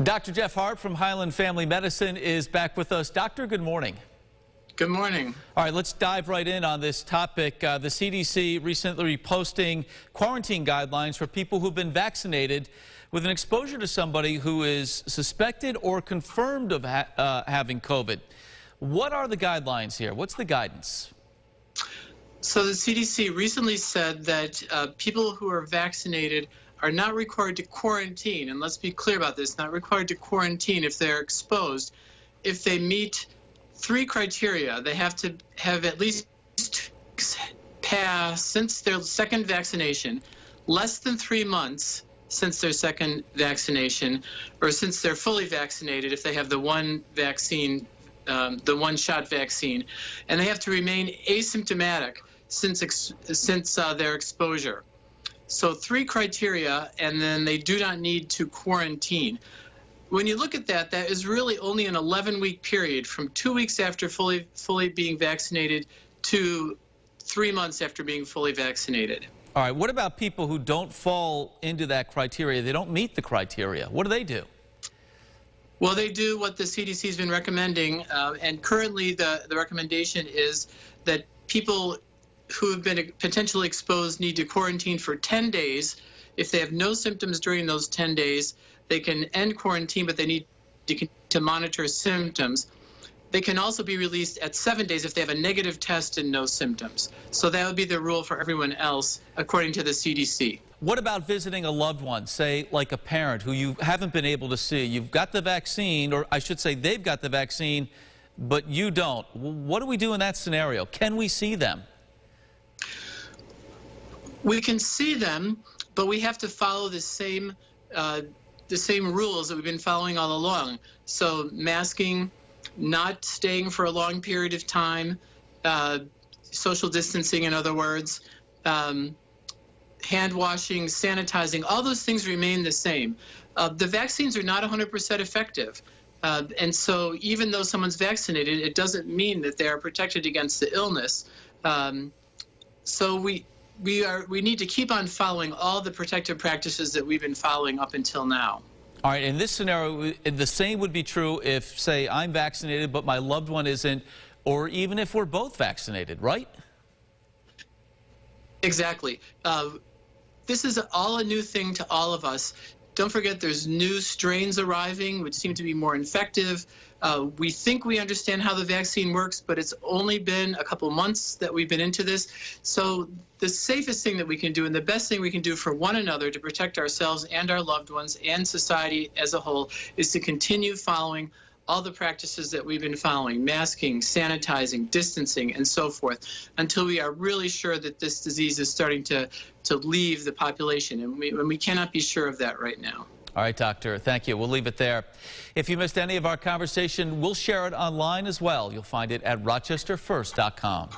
Dr. Jeff Hart from Highland Family Medicine is back with us. Doctor, good morning. Good morning. All right, let's dive right in on this topic. The CDC recently posting quarantine guidelines for people who've been vaccinated with an exposure to somebody who is suspected or confirmed of having COVID. What are the guidelines here? What's the guidance? So the CDC recently said that people who are vaccinated are not required to quarantine, and let's be clear about this, not required to quarantine if they're exposed. If they meet three criteria, they have to have at least 2 weeks passed since their second vaccination, less than 3 months since their second vaccination, or since they're fully vaccinated if they have the one vaccine, the one-shot vaccine, and they have to remain asymptomatic since their exposure. So 3 criteria, and then they do not need to quarantine. When you look at that, that is really only an 11-week period from 2 weeks after fully being vaccinated to 3 months after being fully vaccinated. All right, what about people who don't fall into that criteria? They don't meet the criteria. What do they do? Well, they do what the CDC has been recommending, and currently the recommendation is that people who have been potentially exposed need to quarantine for 10 days. If they have no symptoms during those 10 days, they can end quarantine, but they need to monitor symptoms. They can also be released at 7 days if they have a negative test and no symptoms. So that would be the rule for everyone else, according to the CDC. What about visiting a loved one, say like a parent who you haven't been able to see? You've got the vaccine, or I should say they've got the vaccine, but you don't. What do we do in that scenario? Can we see them? We can see them, but we have to follow the same rules that we've been following all along. So masking, not staying for a long period of time, social distancing, in other words, hand washing, sanitizing, all those things remain the same. The vaccines are not 100% effective. And so even though someone's vaccinated, it doesn't mean that they are protected against the illness. So we need to keep on following all the protective practices that we've been following up until now. All right, in this scenario, the same would be true if, say, I'm vaccinated, but my loved one isn't, or even if we're both vaccinated, right? Exactly. This is all a new thing to all of us. Don't forget there's new strains arriving, which seem to be more infective. We think we understand how the vaccine works, but it's only been a couple months that we've been into this. So the safest thing that we can do and the best thing we can do for one another to protect ourselves and our loved ones and society as a whole is to continue following all the practices that we've been following: masking, sanitizing, distancing, and so forth, until we are really sure that this disease is starting to leave the population. And we cannot be sure of that right now. All right, Doctor, thank you. We'll leave it there. If you missed any of our conversation, we'll share it online as well. You'll find it at rochesterfirst.com.